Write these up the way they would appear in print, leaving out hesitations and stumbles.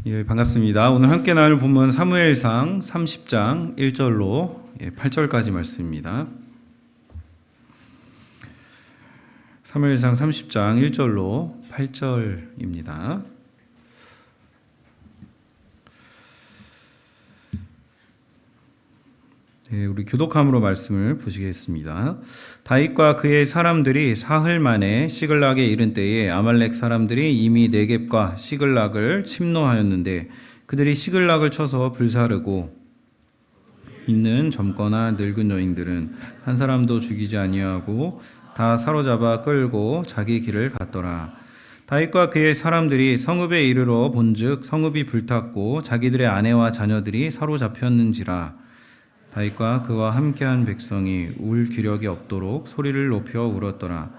예, 반갑습니다. 오늘 함께 나눌 본문 사무엘상 30장 1절로 8절까지 말씀입니다. 사무엘상 30장 1절로 8절입니다. 네, 우리 교독함으로 말씀을 보시겠습니다. 다윗과 그의 사람들이 사흘 만에 시글락에 이른 때에 아말렉 사람들이 이미 네겝과 시글락을 침노하였는데 그들이 시글락을 쳐서 불사르고 있는 젊거나 늙은 여인들은 한 사람도 죽이지 아니하고 다 사로잡아 끌고 자기 길을 갔더라. 다윗과 그의 사람들이 성읍에 이르러 본즉 성읍이 불탔고 자기들의 아내와 자녀들이 사로잡혔는지라. 다윗과 그와 함께한 백성이 울 기력이 없도록 소리를 높여 울었더라.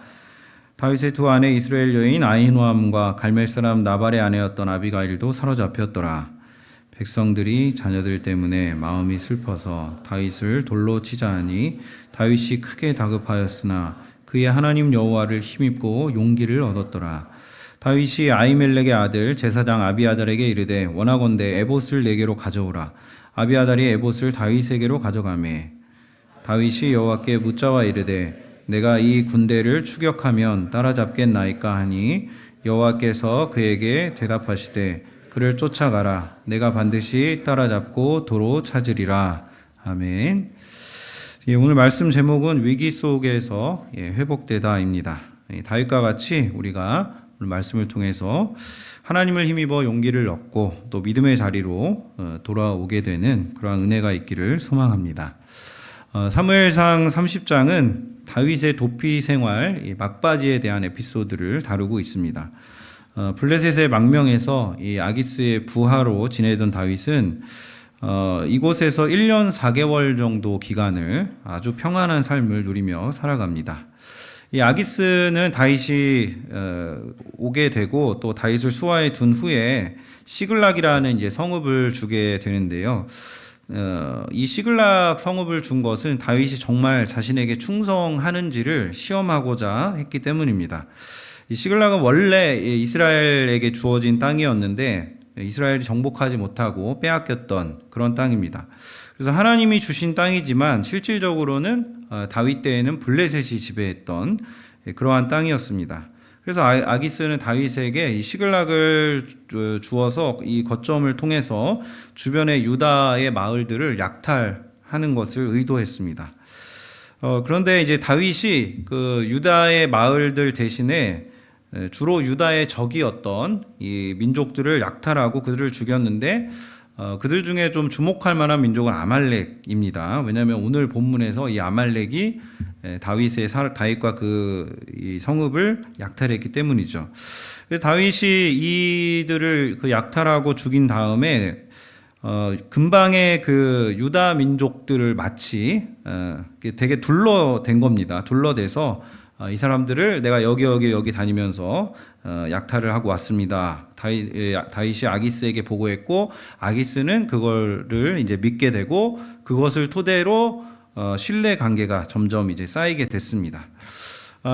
다윗의 두 아내 이스라엘 여인 아히노암과 갈멜 사람 나발의 아내였던 아비가일도 사로잡혔더라. 백성들이 자녀들 때문에 마음이 슬퍼서 다윗을 돌로 치자 하니 다윗이 크게 다급하였으나 그의 하나님 여호와를 힘입고 용기를 얻었더라. 다윗이 아히멜렉의 아들 제사장 아비아달에게 이르되 원하건대 에봇을 내게로 가져오라. 아비아달이 에봇을 다윗에게로 가져가매 다윗이 여호와께 묻자와 이르되 내가 이 군대를 추격하면 따라잡겠나이까 하니 여호와께서 그에게 대답하시되 그를 쫓아가라. 내가 반드시 따라잡고 도로 찾으리라. 아멘. 오늘 말씀 제목은 위기 속에서 회복되다입니다. 다윗과 같이 우리가 오늘 말씀을 통해서 하나님을 힘입어 용기를 얻고 또 믿음의 자리로 돌아오게 되는 그러한 은혜가 있기를 소망합니다. 사무엘상 30장은 다윗의 도피 생활 막바지에 대한 에피소드를 다루고 있습니다. 블레셋의 망명에서 이 아기스의 부하로 지내던 다윗은 이곳에서 1년 4개월 정도 기간을 아주 평안한 삶을 누리며 살아갑니다. 이 아기스는 다윗이 오게 되고 또 다윗을 수하에 둔 후에 시글락이라는 이제 성읍을 주게 되는데요. 이 시글락 성읍을 준 것은 다윗이 정말 자신에게 충성하는지를 시험하고자 했기 때문입니다. 이 시글락은 원래 이스라엘에게 주어진 땅이었는데 이스라엘이 정복하지 못하고 빼앗겼던 그런 땅입니다. 그래서 하나님이 주신 땅이지만 실질적으로는 다윗 때에는 블레셋이 지배했던 그러한 땅이었습니다. 그래서 아기스는 다윗에게 이 시글락을 주어서 이 거점을 통해서 주변의 유다의 마을들을 약탈하는 것을 의도했습니다. 그런데 이제 다윗이 그 유다의 마을들 대신에 주로 유다의 적이었던 이 민족들을 약탈하고 그들을 죽였는데 그들 중에 좀 주목할 만한 민족은 아말렉입니다. 왜냐하면 오늘 본문에서 이 아말렉이 다윗과 이 성읍을 약탈했기 때문이죠. 다윗이 이들을 그 약탈하고 죽인 다음에 근방의 그 유다 민족들을 마치 되게 둘러댄 겁니다. 둘러대서 이 사람들을 내가 여기 다니면서 약탈을 하고 왔습니다. 다윗이 아기스에게 보고했고 아기스는 그거를 이제 믿게 되고 그것을 토대로 신뢰 관계가 점점 이제 쌓이게 됐습니다.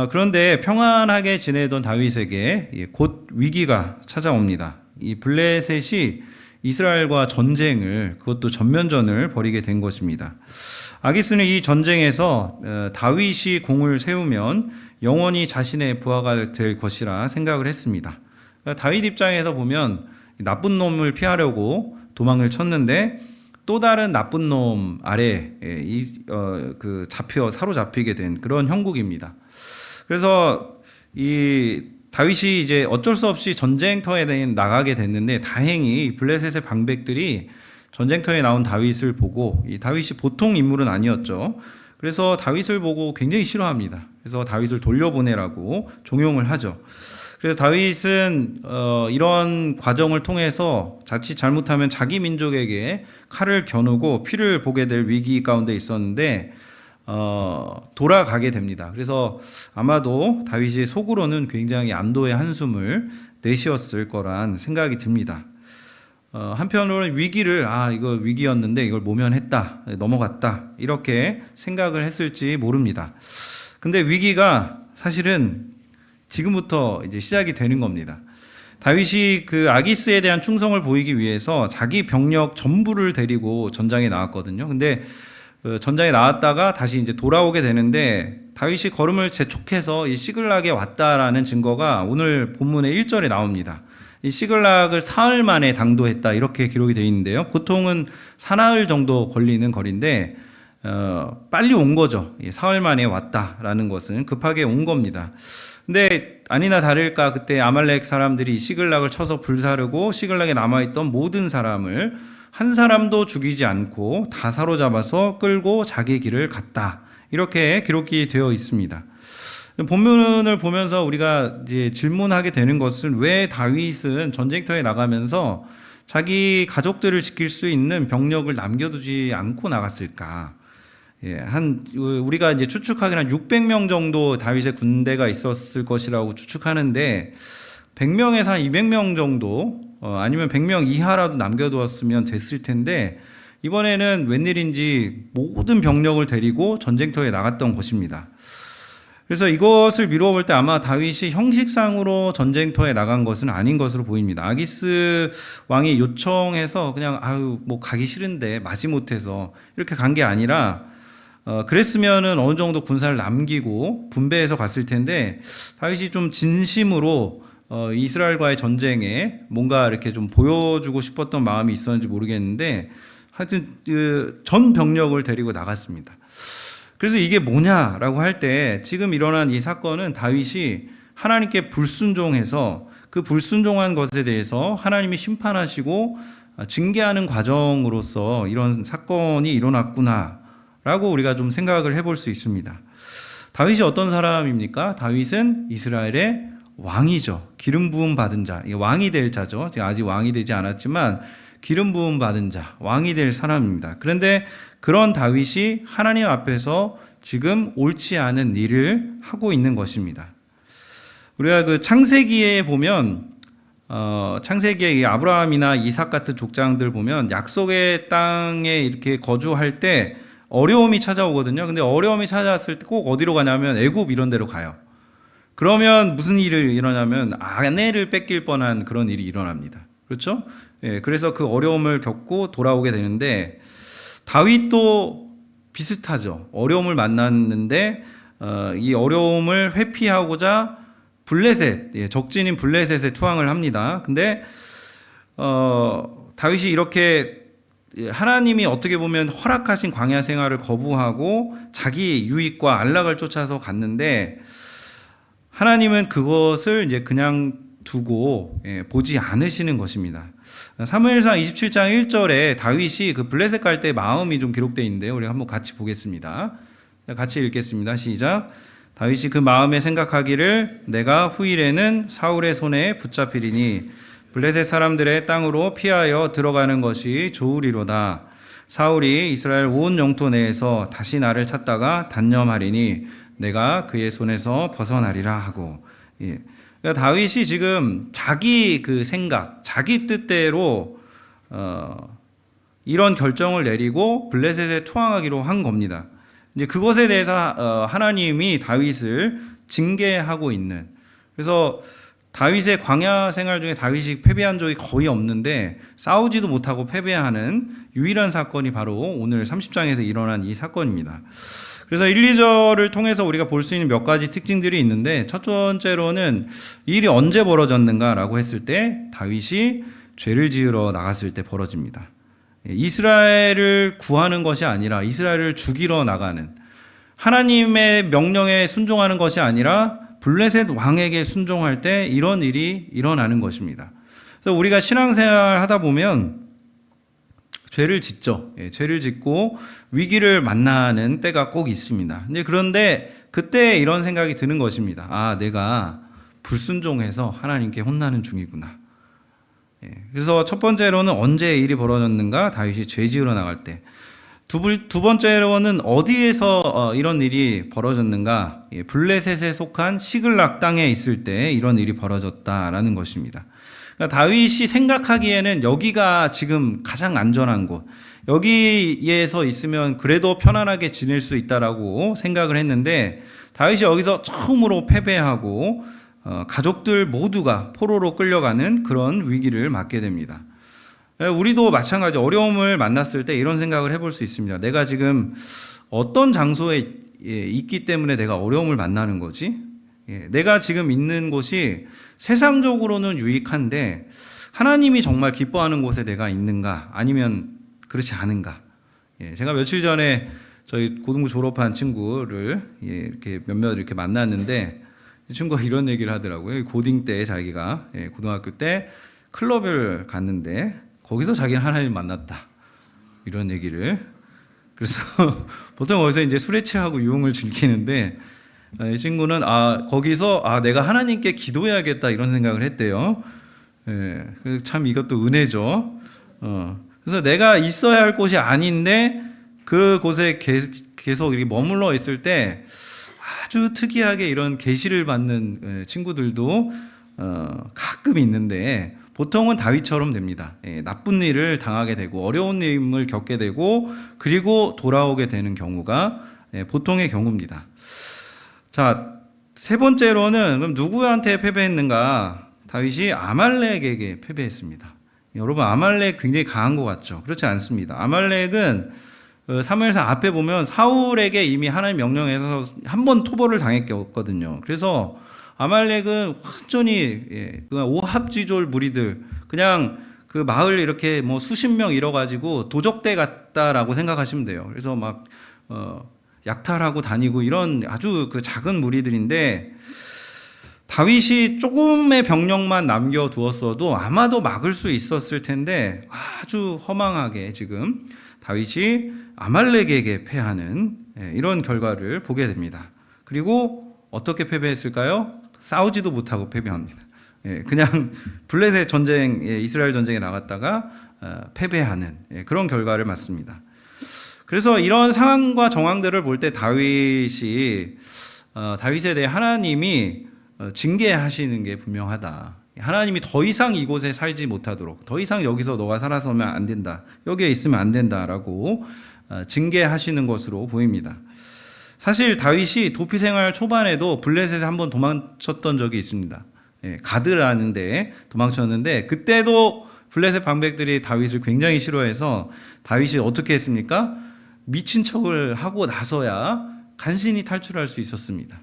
그런데 평안하게 지내던 다윗에게 곧 위기가 찾아옵니다. 이 블레셋이 이스라엘과 전쟁을 그것도 전면전을 벌이게 된 것입니다. 아기스는 이 전쟁에서 다윗이 공을 세우면 영원히 자신의 부하가 될 것이라 생각을 했습니다. 다윗 입장에서 보면 나쁜 놈을 피하려고 도망을 쳤는데 또 다른 나쁜 놈 아래 사로잡히게 된 그런 형국입니다. 그래서 이 다윗이 이제 어쩔 수 없이 전쟁터에 나가게 됐는데 다행히 블레셋의 방백들이 전쟁터에 나온 다윗을 보고 이 다윗이 보통 인물은 아니었죠. 그래서 다윗을 보고 굉장히 싫어합니다. 그래서 다윗을 돌려보내라고 종용을 하죠. 그래서 다윗은 이런 과정을 통해서 자칫 잘못하면 자기 민족에게 칼을 겨누고 피를 보게 될 위기 가운데 있었는데 돌아가게 됩니다. 그래서 아마도 다윗이 속으로는 굉장히 안도의 한숨을 내쉬었을 거란 생각이 듭니다. 한편으로는 위기를 이거 위기였는데 이걸 모면했다, 넘어갔다 이렇게 생각을 했을지 모릅니다. 근데 위기가 사실은 지금부터 이제 시작이 되는 겁니다. 다윗이 그 아기스에 대한 충성을 보이기 위해서 자기 병력 전부를 데리고 전장에 나왔거든요. 근데 전장에 나왔다가 다시 이제 돌아오게 되는데 다윗이 걸음을 재촉해서 이 시글락에 왔다라는 증거가 오늘 본문의 1절에 나옵니다. 이 시글락을 사흘 만에 당도했다 이렇게 기록이 되어 있는데요. 보통은 사나흘 정도 걸리는 거리인데 빨리 온 거죠. 사흘 만에 왔다라는 것은 급하게 온 겁니다. 근데 아니나 다를까 그때 아말렉 사람들이 시글락을 쳐서 불사르고 시글락에 남아있던 모든 사람을 한 사람도 죽이지 않고 다 사로잡아서 끌고 자기 길을 갔다. 이렇게 기록이 되어 있습니다. 본문을 보면서 우리가 이제 질문하게 되는 것은 왜 다윗은 전쟁터에 나가면서 자기 가족들을 지킬 수 있는 병력을 남겨두지 않고 나갔을까? 우리가 이제 추측하기는 한 600명 정도 다윗의 군대가 있었을 것이라고 추측하는데 100명에서 한 200명 정도 아니면 100명 이하라도 남겨두었으면 됐을 텐데 이번에는 웬일인지 모든 병력을 데리고 전쟁터에 나갔던 것입니다. 그래서 이것을 미루어 볼 때 아마 다윗이 형식상으로 전쟁터에 나간 것은 아닌 것으로 보입니다. 아기스 왕이 요청해서 그냥 뭐 가기 싫은데 마지못해서 이렇게 간 게 아니라 그랬으면은 어느 정도 군사를 남기고 분배해서 갔을 텐데 다윗이 좀 진심으로 이스라엘과의 전쟁에 뭔가 이렇게 좀 보여주고 싶었던 마음이 있었는지 모르겠는데 하여튼 전 병력을 데리고 나갔습니다. 그래서 이게 뭐냐라고 할 때 지금 일어난 이 사건은 다윗이 하나님께 불순종해서 그 불순종한 것에 대해서 하나님이 심판하시고 징계하는 과정으로서 이런 사건이 일어났구나 라고 우리가 좀 생각을 해볼 수 있습니다. 다윗이 어떤 사람입니까? 다윗은 이스라엘의 왕이죠. 기름 부음 받은 자, 왕이 될 자죠. 아직 왕이 되지 않았지만 기름 부음 받은 자, 왕이 될 사람입니다. 그런데 그런 다윗이 하나님 앞에서 지금 옳지 않은 일을 하고 있는 것입니다. 우리가 그 창세기에 보면 창세기에 아브라함이나 이삭 같은 족장들 보면 약속의 땅에 이렇게 거주할 때 어려움이 찾아오거든요. 근데 어려움이 찾아왔을 때 꼭 어디로 가냐면 애굽 이런 데로 가요. 그러면 무슨 일이 일어나면 아내를 뺏길 뻔한 그런 일이 일어납니다. 그렇죠? 그래서 그 어려움을 겪고 돌아오게 되는데 다윗도 비슷하죠. 어려움을 만났는데 이 어려움을 회피하고자 블레셋, 적진인 블레셋에 투항을 합니다. 근데 다윗이 이렇게 하나님이 어떻게 보면 허락하신 광야 생활을 거부하고 자기 유익과 안락을 쫓아서 갔는데 하나님은 그것을 이제 그냥 두고 보지 않으시는 것입니다. 사무엘상 27장 1절에 다윗이 그 블레셋 갈 때 마음이 좀 기록되어 있는데요. 우리 한번 같이 보겠습니다. 같이 읽겠습니다. 시작. 다윗이 그 마음에 생각하기를 내가 후일에는 사울의 손에 붙잡히리니 블레셋 사람들의 땅으로 피하여 들어가는 것이 좋으리로다. 사울이 이스라엘 온 영토 내에서 다시 나를 찾다가 단념하리니 내가 그의 손에서 벗어나리라 하고. 그러니까 다윗이 지금 자기 그 생각, 자기 뜻대로 이런 결정을 내리고 블레셋에 투항하기로 한 겁니다. 이제 그것에 대해서 하나님이 다윗을 징계하고 있는. 그래서 다윗의 광야 생활 중에 다윗이 패배한 적이 거의 없는데 싸우지도 못하고 패배하는 유일한 사건이 바로 오늘 30장에서 일어난 이 사건입니다. 그래서 1, 2절을 통해서 우리가 볼 수 있는 몇 가지 특징들이 있는데 첫 번째로는 이 일이 언제 벌어졌는가라고 했을 때 다윗이 죄를 지으러 나갔을 때 벌어집니다. 이스라엘을 구하는 것이 아니라 이스라엘을 죽이러 나가는, 하나님의 명령에 순종하는 것이 아니라 블레셋 왕에게 순종할 때 이런 일이 일어나는 것입니다. 그래서 우리가 신앙생활 하다 보면 죄를 짓죠. 죄를 짓고 위기를 만나는 때가 꼭 있습니다. 그런데 그때 이런 생각이 드는 것입니다. 내가 불순종해서 하나님께 혼나는 중이구나. 그래서 첫 번째로는 언제 일이 벌어졌는가? 다윗이 죄 지으러 나갈 때. 두 번째로는 어디에서 이런 일이 벌어졌는가? 블레셋에 속한 시글락 땅에 있을 때 이런 일이 벌어졌다라는 것입니다. 그러니까 다윗이 생각하기에는 여기가 지금 가장 안전한 곳, 여기에서 있으면 그래도 편안하게 지낼 수 있다라고 생각을 했는데 다윗이 여기서 처음으로 패배하고 가족들 모두가 포로로 끌려가는 그런 위기를 맞게 됩니다. 우리도 마찬가지 어려움을 만났을 때 이런 생각을 해볼 수 있습니다. 내가 지금 어떤 장소에 있기 때문에 내가 어려움을 만나는 거지? 내가 지금 있는 곳이 세상적으로는 유익한데 하나님이 정말 기뻐하는 곳에 내가 있는가? 아니면 그렇지 않은가? 제가 며칠 전에 저희 고등부 졸업한 친구를 이렇게 몇몇 이렇게 만났는데 이 친구가 이런 얘기를 하더라고요. 고딩 때 자기가 고등학교 때 클럽을 갔는데 거기서 자기는 하나님 만났다. 이런 얘기를. 그래서 보통 거기서 이제 술에 취하고 유흥을 즐기는데 이 친구는 거기서 내가 하나님께 기도해야겠다 이런 생각을 했대요. 참 이것도 은혜죠. 그래서 내가 있어야 할 곳이 아닌데 그곳에 계속 이렇게 머물러 있을 때 아주 특이하게 이런 계시를 받는 친구들도 가끔 있는데 보통은 다윗처럼 됩니다. 나쁜 일을 당하게 되고 어려운 일을 겪게 되고 그리고 돌아오게 되는 경우가 보통의 경우입니다. 자, 세 번째로는 그럼 누구한테 패배했는가? 다윗이 아말렉에게 패배했습니다. 여러분 아말렉 굉장히 강한 것 같죠? 그렇지 않습니다. 아말렉은 사무엘상 앞에 보면 사울에게 이미 하나님 명령해서 한 번 토벌을 당했거든요. 그래서 아말렉은 완전히 오합지졸 무리들 그냥 그 마을 이렇게 뭐 수십 명 잃어가지고 도적대 같다라고 생각하시면 돼요. 그래서 막 약탈하고 다니고 이런 아주 그 작은 무리들인데 다윗이 조금의 병력만 남겨두었어도 아마도 막을 수 있었을 텐데 아주 허망하게 지금 다윗이 아말렉에게 패하는 이런 결과를 보게 됩니다. 그리고 어떻게 패배했을까요? 싸우지도 못하고 패배합니다. 그냥 블레셋 전쟁, 이스라엘 전쟁에 나갔다가 패배하는 그런 결과를 맞습니다. 그래서 이런 상황과 정황들을 볼 때 다윗에 대해 하나님이 징계하시는 게 분명하다. 하나님이 더 이상 이곳에 살지 못하도록 더 이상 여기서 너가 살아서면 안 된다. 여기에 있으면 안 된다라고 징계하시는 것으로 보입니다. 사실 다윗이 도피 생활 초반에도 블레셋에 한번 도망쳤던 적이 있습니다. 가드라는 데 도망쳤는데 그때도 블레셋 방백들이 다윗을 굉장히 싫어해서 다윗이 어떻게 했습니까? 미친 척을 하고 나서야 간신히 탈출할 수 있었습니다.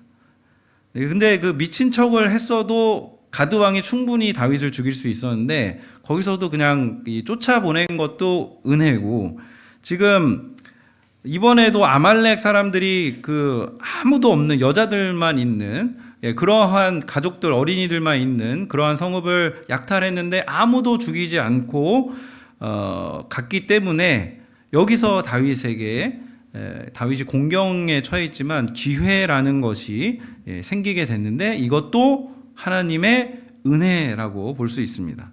근데 그 미친 척을 했어도 가드왕이 충분히 다윗을 죽일 수 있었는데 거기서도 그냥 쫓아보낸 것도 은혜고 지금 이번에도 아말렉 사람들이 그 아무도 없는 여자들만 있는 그러한 가족들 어린이들만 있는 그러한 성읍을 약탈했는데 아무도 죽이지 않고 갔기 때문에 여기서 다윗이 공경에 처해 있지만 기회라는 것이 생기게 됐는데 이것도 하나님의 은혜라고 볼 수 있습니다.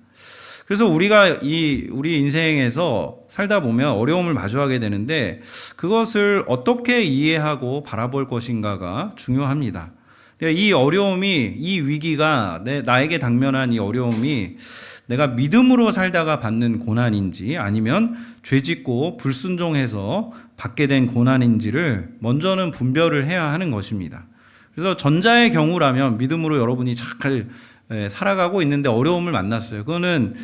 그래서 우리가 우리 인생에서 살다 보면 어려움을 마주하게 되는데 그것을 어떻게 이해하고 바라볼 것인가가 중요합니다. 이 어려움이, 이 위기가 나에게 당면한 이 어려움이 내가 믿음으로 살다가 받는 고난인지 아니면 죄짓고 불순종해서 받게 된 고난인지를 먼저는 분별을 해야 하는 것입니다. 그래서 전자의 경우라면 믿음으로 여러분이 잘 살아가고 있는데 어려움을 만났어요. 그거는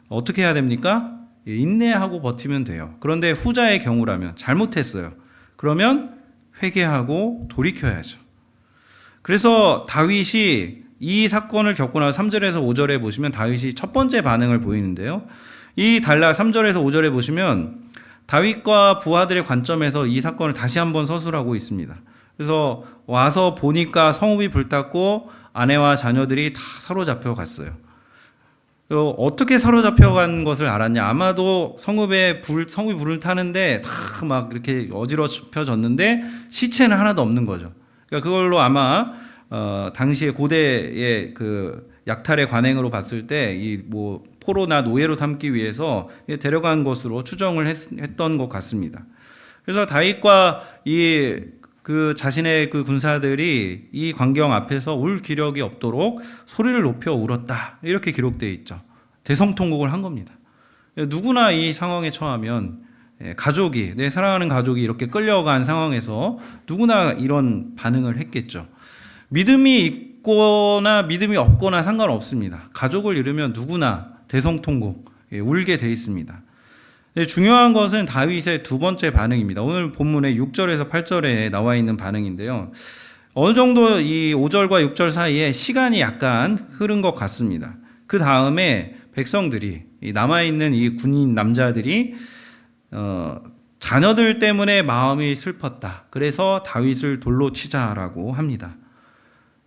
어떻게 해야 됩니까? 인내하고 버티면 돼요. 그런데 후자의 경우라면 잘못했어요. 그러면 회개하고 돌이켜야죠. 그래서 다윗이 이 사건을 겪고 나서 3절에서 5절에 보시면 다윗이 첫 번째 반응을 보이는데요. 이 단락 3절에서 5절에 보시면 다윗과 부하들의 관점에서 이 사건을 다시 한번 서술하고 있습니다. 그래서 와서 보니까 성읍이 불탔고 아내와 자녀들이 다 사로잡혀 갔어요. 어떻게 사로잡혀 간 것을 알았냐? 아마도 성읍이 불을 타는데 다 막 이렇게 어지럽혀졌는데 시체는 하나도 없는 거죠. 그러니까 그걸로 아마 당시에 고대의 그 약탈의 관행으로 봤을 때 이 뭐 포로나 노예로 삼기 위해서 데려간 것으로 추정을 했던 것 같습니다. 그래서 다윗과 그 자신의 그 군사들이 이 광경 앞에서 울 기력이 없도록 소리를 높여 울었다. 이렇게 기록되어 있죠. 대성통곡을 한 겁니다. 누구나 이 상황에 처하면 내 사랑하는 가족이 이렇게 끌려간 상황에서 누구나 이런 반응을 했겠죠. 믿음이 믿거나 믿음이 없거나 상관없습니다. 가족을 잃으면 누구나 대성통곡 울게 돼 있습니다. 중요한 것은 다윗의 두 번째 반응입니다. 오늘 본문의 6절에서 8절에 나와 있는 반응인데요. 어느 정도 이 5절과 6절 사이에 시간이 약간 흐른 것 같습니다. 그 다음에 백성들이 남아있는 이 군인 남자들이 자녀들 때문에 마음이 슬펐다. 그래서 다윗을 돌로 치자라고 합니다.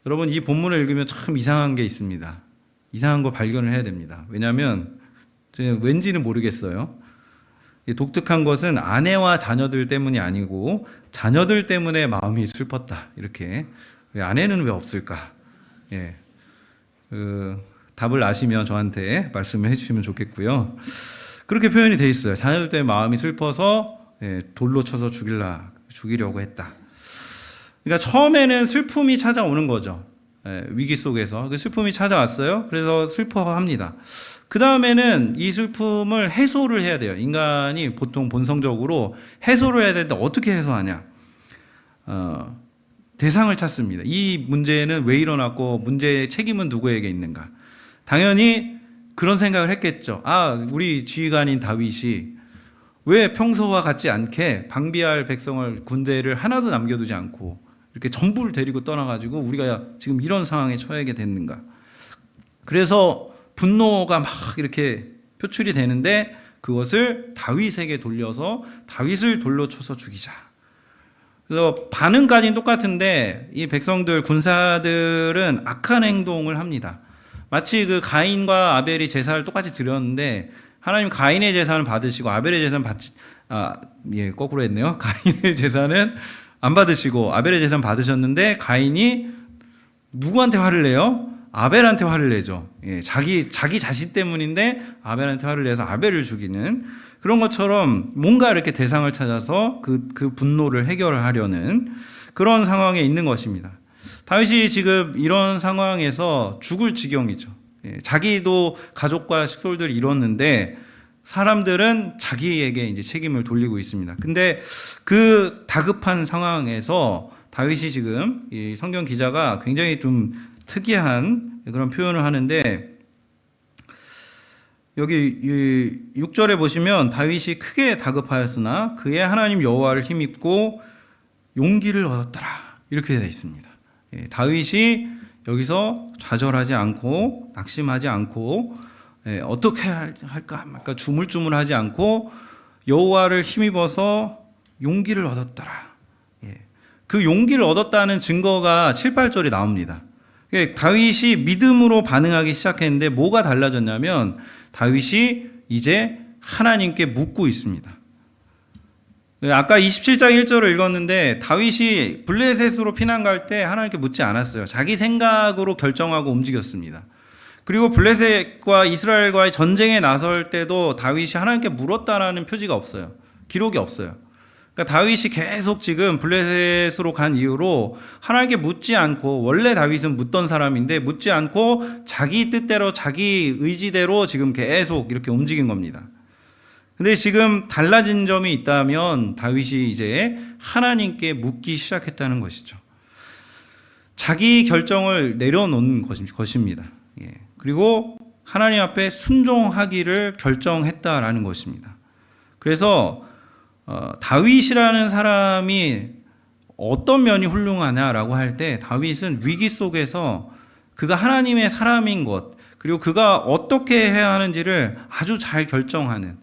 여러분, 이 본문을 읽으면 참 이상한 게 있습니다. 이상한 거 발견을 해야 됩니다. 왜냐하면 왠지는 모르겠어요. 독특한 것은 아내와 자녀들 때문이 아니고 자녀들 때문에 마음이 슬펐다. 이렇게. 아내는 왜 없을까? 예. 답을 아시면 저한테 말씀을 해주시면 좋겠고요. 그렇게 표현이 돼 있어요. 자녀들 때문에 마음이 슬퍼서 돌로 쳐서 죽이려고 했다. 그러니까 처음에는 슬픔이 찾아오는 거죠. 위기 속에서 그 슬픔이 찾아왔어요. 그래서 슬퍼합니다. 그 다음에는 이 슬픔을 해소를 해야 돼요. 인간이 보통 본성적으로 해소를 해야 되는데 어떻게 해소하냐? 대상을 찾습니다. 이 문제는 왜 일어났고 문제의 책임은 누구에게 있는가? 당연히 그런 생각을 했겠죠. 우리 지휘관인 다윗이 왜 평소와 같지 않게 방비할 백성을 군대를 하나도 남겨두지 않고 이렇게 전부를 데리고 떠나가지고 우리가 지금 이런 상황에 처하게 됐는가? 그래서 분노가 막 이렇게 표출이 되는데 그것을 다윗에게 돌려서 다윗을 돌로 쳐서 죽이자. 그래서 반응까지는 똑같은데 이 백성들 군사들은 악한 행동을 합니다. 마치 그 가인과 아벨이 제사를 똑같이 드렸는데 하나님 가인의 제사는 받으시고 아벨의 제사는 거꾸로 했네요. 가인의 제사는 안 받으시고 아벨의 제사는 받으셨는데 가인이 누구한테 화를 내요? 아벨한테 화를 내죠. 자기 자신 때문인데 아벨한테 화를 내서 아벨을 죽이는 그런 것처럼 뭔가 이렇게 대상을 찾아서 그 분노를 해결을 하려는 그런 상황에 있는 것입니다. 다윗이 지금 이런 상황에서 죽을 지경이죠. 자기도 가족과 식솔들을 잃었는데 사람들은 자기에게 이제 책임을 돌리고 있습니다. 근데 그 다급한 상황에서 다윗이 지금 이 성경 기자가 굉장히 좀 특이한 그런 표현을 하는데 여기 6절에 보시면 다윗이 크게 다급하였으나 그의 하나님 여호와를 힘입고 용기를 얻었더라 이렇게 되어 있습니다. 다윗이 여기서 좌절하지 않고 낙심하지 않고 어떻게 할까 말까 주물주물하지 않고 여호와를 힘입어서 용기를 얻었더라. 그 용기를 얻었다는 증거가 7, 8절에 나옵니다. 다윗이 믿음으로 반응하기 시작했는데 뭐가 달라졌냐면 다윗이 이제 하나님께 묻고 있습니다. 아까 27장 1절을 읽었는데 다윗이 블레셋으로 피난 갈 때 하나님께 묻지 않았어요. 자기 생각으로 결정하고 움직였습니다. 그리고 블레셋과 이스라엘과의 전쟁에 나설 때도 다윗이 하나님께 물었다라는 표지가 없어요. 기록이 없어요. 그러니까 다윗이 계속 지금 블레셋으로 간 이후로 하나님께 묻지 않고 원래 다윗은 묻던 사람인데 묻지 않고 자기 뜻대로 자기 의지대로 지금 계속 이렇게 움직인 겁니다. 근데 지금 달라진 점이 있다면 다윗이 이제 하나님께 묻기 시작했다는 것이죠. 자기 결정을 내려놓는 것입니다. 그리고 하나님 앞에 순종하기를 결정했다라는 것입니다. 그래서 다윗이라는 사람이 어떤 면이 훌륭하냐라고 할 때 다윗은 위기 속에서 그가 하나님의 사람인 것 그리고 그가 어떻게 해야 하는지를 아주 잘 결정하는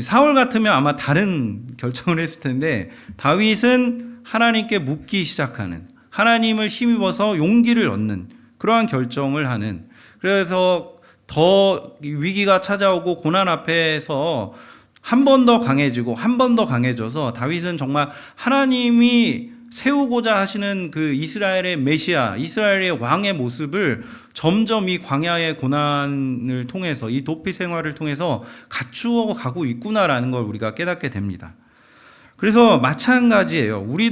사울 같으면 아마 다른 결정을 했을 텐데 다윗은 하나님께 묻기 시작하는 하나님을 힘입어서 용기를 얻는 그러한 결정을 하는 그래서 더 위기가 찾아오고 고난 앞에서 한 번 더 강해지고 한 번 더 강해져서 다윗은 정말 하나님이 세우고자 하시는 그 이스라엘의 메시아, 이스라엘의 왕의 모습을 점점 이 광야의 고난을 통해서 이 도피 생활을 통해서 갖추어 가고 있구나라는 걸 우리가 깨닫게 됩니다. 그래서 마찬가지예요. 우리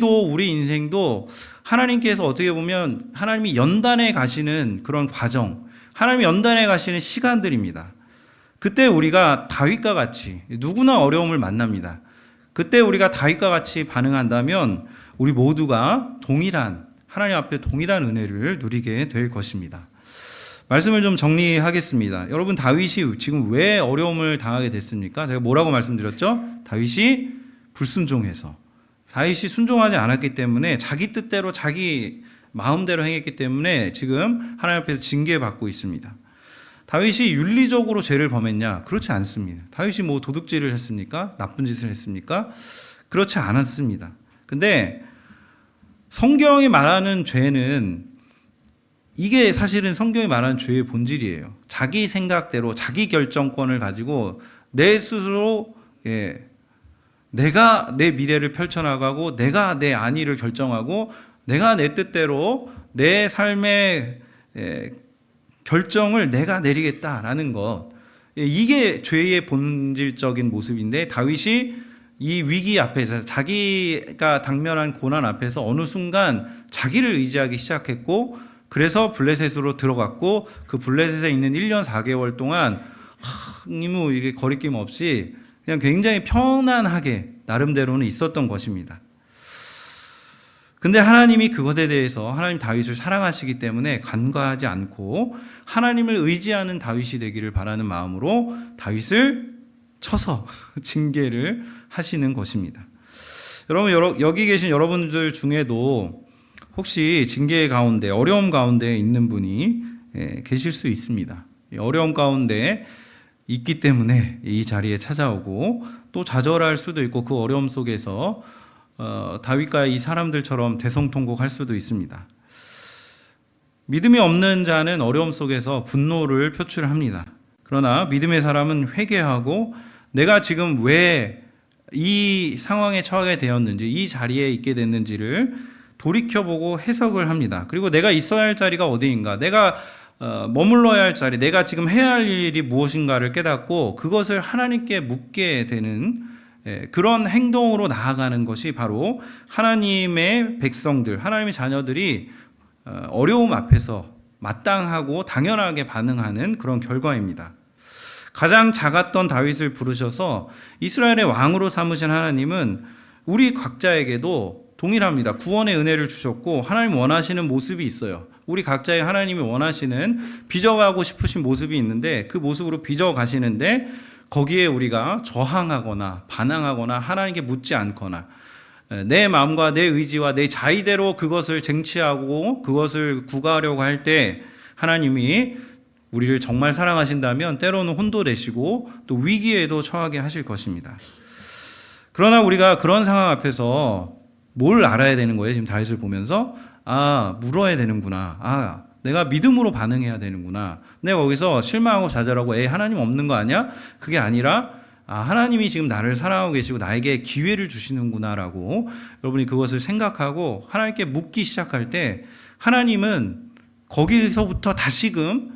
인생도 하나님께서 어떻게 보면 하나님이 연단해 가시는 그런 과정, 하나님이 연단해 가시는 시간들입니다. 그때 우리가 다윗과 같이 누구나 어려움을 만납니다. 그때 우리가 다윗과 같이 반응한다면 우리 모두가 동일한 하나님 앞에 동일한 은혜를 누리게 될 것입니다. 말씀을 좀 정리하겠습니다. 여러분, 다윗이 지금 왜 어려움을 당하게 됐습니까? 제가 뭐라고 말씀드렸죠? 다윗이 불순종해서, 다윗이 순종하지 않았기 때문에, 자기 뜻대로 자기 마음대로 행했기 때문에 지금 하나님 앞에서 징계받고 있습니다. 다윗이 윤리적으로 죄를 범했냐? 그렇지 않습니다. 다윗이 뭐 도둑질을 했습니까? 나쁜 짓을 했습니까? 그렇지 않았습니다. 근데 성경이 말하는 죄는, 이게 사실은 성경이 말하는 죄의 본질이에요. 자기 생각대로 자기 결정권을 가지고 내 스스로 내가 내 미래를 펼쳐나가고, 내가 내 안위를 결정하고, 내가 내 뜻대로 내 삶의 결정을 내가 내리겠다라는 것, 이게 죄의 본질적인 모습인데, 다윗이 이 위기 앞에서, 자기가 당면한 고난 앞에서 어느 순간 자기를 의지하기 시작했고, 그래서 블레셋으로 들어갔고, 그 블레셋에 있는 1년 4개월 동안 이게 거리낌 없이 그냥 굉장히 편안하게 나름대로는 있었던 것입니다. 근데 하나님이 그것에 대해서, 하나님 다윗을 사랑하시기 때문에 간과하지 않고 하나님을 의지하는 다윗이 되기를 바라는 마음으로 다윗을 쳐서 징계를 하시는 것입니다. 여러분, 여기 계신 여러분들 중에도 혹시 징계 가운데, 어려움 가운데 있는 분이 계실 수 있습니다. 어려움 가운데 있기 때문에 이 자리에 찾아오고, 또 좌절할 수도 있고, 그 어려움 속에서 다윗과 이 사람들처럼 대성통곡할 수도 있습니다. 믿음이 없는 자는 어려움 속에서 분노를 표출합니다. 그러나 믿음의 사람은 회개하고, 내가 지금 왜 이 상황에 처하게 되었는지, 이 자리에 있게 됐는지를 돌이켜보고 해석을 합니다. 그리고 내가 있어야 할 자리가 어디인가, 내가 머물러야 할 자리, 내가 지금 해야 할 일이 무엇인가를 깨닫고 그것을 하나님께 묻게 되는 그런 행동으로 나아가는 것이 바로 하나님의 백성들, 하나님의 자녀들이 어려움 앞에서 마땅하고 당연하게 반응하는 그런 결과입니다. 가장 작았던 다윗을 부르셔서 이스라엘의 왕으로 삼으신 하나님은 우리 각자에게도 동일합니다. 구원의 은혜를 주셨고, 하나님 원하시는 모습이 있어요. 우리 각자의 하나님이 원하시는, 빚어가고 싶으신 모습이 있는데, 그 모습으로 빚어가시는데, 거기에 우리가 저항하거나 반항하거나 하나님께 묻지 않거나, 내 마음과 내 의지와 내 자의대로 그것을 쟁취하고 그것을 구가하려고 할 때, 하나님이 우리를 정말 사랑하신다면 때로는 혼도내시고 또 위기에도 처하게 하실 것입니다. 그러나 우리가 그런 상황 앞에서 뭘 알아야 되는 거예요? 지금 다윗을 보면서, 물어야 되는구나. 내가 믿음으로 반응해야 되는구나. 내가 거기서 실망하고 좌절하고 하나님 없는 거 아니야? 그게 아니라 하나님이 지금 나를 사랑하고 계시고 나에게 기회를 주시는구나라고 여러분이 그것을 생각하고 하나님께 묻기 시작할 때, 하나님은 거기서부터 다시금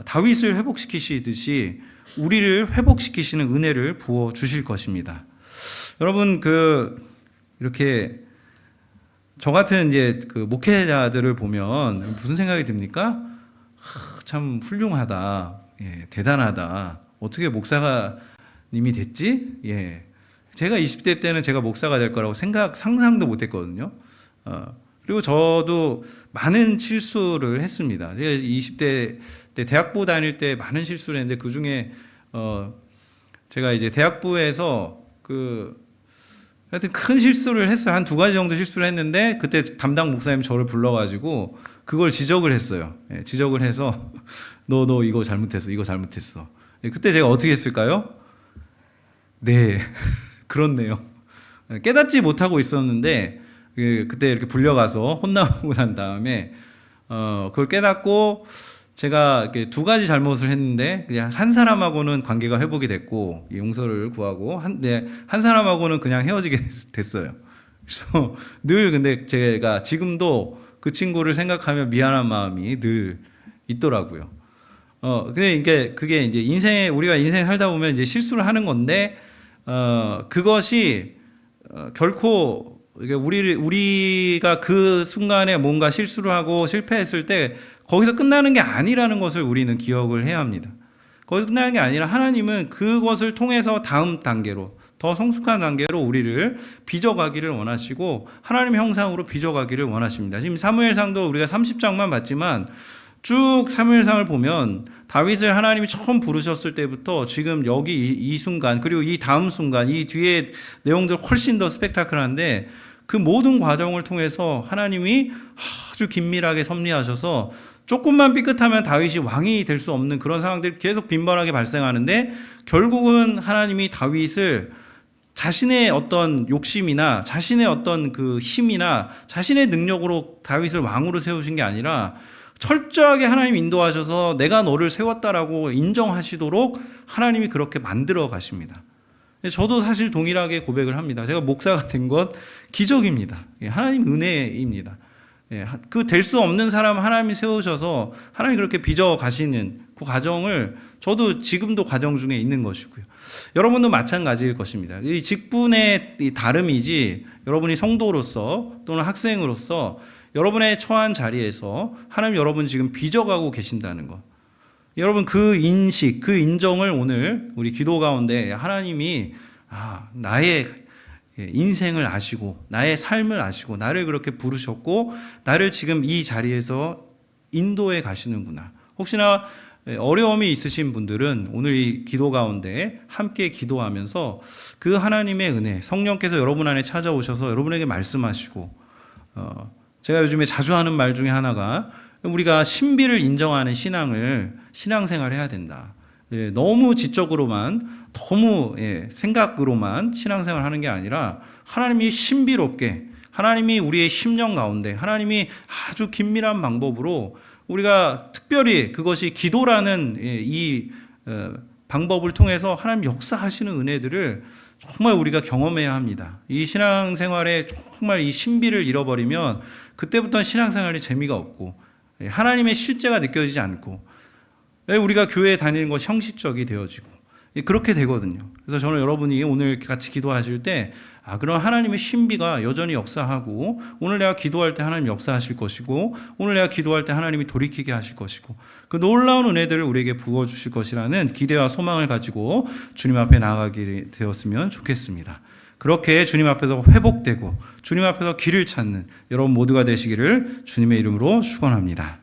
다윗을 회복시키시듯이 우리를 회복시키시는 은혜를 부어 주실 것입니다. 여러분, 이렇게 저 같은 이제 그 목회자들을 보면 무슨 생각이 듭니까? 참 훌륭하다, 대단하다. 어떻게 목사님이 됐지? 제가 20대 때는 제가 목사가 될 거라고 상상도 못했거든요. 그리고 저도 많은 실수를 했습니다. 제가 20대 때 대학부 다닐 때 많은 실수를 했는데, 그 중에 제가 이제 대학부에서 하여튼 큰 실수를 했어요. 한 2가지 정도 실수를 했는데, 그때 담당 목사님 저를 불러가지고 그걸 지적을 했어요. 지적을 해서 너 이거 잘못했어, 이거 잘못했어. 그때 제가 어떻게 했을까요? 네, 그렇네요. 깨닫지 못하고 있었는데, 그때 이렇게 불려가서 혼나고 난 다음에 그걸 깨닫고, 제가 이렇게 2가지 잘못을 했는데 그냥 한 사람하고는 관계가 회복이 됐고 용서를 구하고, 한 사람하고는 그냥 헤어지게 됐어요. 그래서 늘, 근데 제가 지금도 그 친구를 생각하면 미안한 마음이 늘 있더라고요. 근데 그게 이제 우리가 인생 살다 보면 이제 실수를 하는 건데, 그것이 결코 우리가 그 순간에 뭔가 실수를 하고 실패했을 때 거기서 끝나는 게 아니라는 것을 우리는 기억을 해야 합니다. 거기서 끝나는 게 아니라 하나님은 그것을 통해서 다음 단계로 더 성숙한 단계로 우리를 빚어가기를 원하시고 하나님의 형상으로 빚어가기를 원하십니다. 지금 사무엘상도 우리가 30장만 봤지만 쭉 사무엘상을 보면 다윗을 하나님이 처음 부르셨을 때부터 지금 여기 이 순간, 그리고 이 다음 순간, 이 뒤에 내용들 훨씬 더 스펙타클한데 그 모든 과정을 통해서 하나님이 아주 긴밀하게 섭리하셔서 조금만 삐끗하면 다윗이 왕이 될 수 없는 그런 상황들이 계속 빈번하게 발생하는데, 결국은 하나님이 다윗을 자신의 어떤 욕심이나 자신의 어떤 그 힘이나 자신의 능력으로 다윗을 왕으로 세우신 게 아니라 철저하게 하나님 인도하셔서 내가 너를 세웠다라고 인정하시도록 하나님이 그렇게 만들어 가십니다. 저도 사실 동일하게 고백을 합니다. 제가 목사가 된 것 기적입니다. 하나님 은혜입니다. 그 될 수 없는 사람 하나님이 세우셔서 하나님이 그렇게 빚어 가시는 그 과정을 저도 지금도 과정 중에 있는 것이고요. 여러분도 마찬가지일 것입니다. 이 직분의 다름이지 여러분이 성도로서 또는 학생으로서 여러분의 처한 자리에서 하나님 여러분 지금 빚어가고 계신다는 것. 여러분 그 인식, 그 인정을 오늘 우리 기도 가운데 하나님이 나의 인생을 아시고 나의 삶을 아시고 나를 그렇게 부르셨고 나를 지금 이 자리에서 인도해 가시는구나. 혹시나 어려움이 있으신 분들은 오늘 이 기도 가운데 함께 기도하면서 그 하나님의 은혜, 성령께서 여러분 안에 찾아오셔서 여러분에게 말씀하시고, 제가 요즘에 자주 하는 말 중에 하나가 우리가 신비를 인정하는 신앙생활을 해야 된다. 너무 지적으로만, 너무 생각으로만 신앙생활을 하는 게 아니라 하나님이 신비롭게, 하나님이 우리의 심령 가운데 하나님이 아주 긴밀한 방법으로 우리가 특별히 그것이 기도라는 이 방법을 통해서 하나님 역사하시는 은혜들을 정말 우리가 경험해야 합니다. 이 신앙생활에 정말 이 신비를 잃어버리면 그때부터는 신앙생활이 재미가 없고 하나님의 실제가 느껴지지 않고 우리가 교회에 다니는 것이 형식적이 되어지고 그렇게 되거든요. 그래서 저는 여러분이 오늘 같이 기도하실 때 그런 하나님의 신비가 여전히 역사하고, 오늘 내가 기도할 때 하나님 역사하실 것이고, 오늘 내가 기도할 때 하나님이 돌이키게 하실 것이고, 그 놀라운 은혜들을 우리에게 부어주실 것이라는 기대와 소망을 가지고 주님 앞에 나아가게 되었으면 좋겠습니다. 그렇게 주님 앞에서 회복되고 주님 앞에서 길을 찾는 여러분 모두가 되시기를 주님의 이름으로 축원합니다.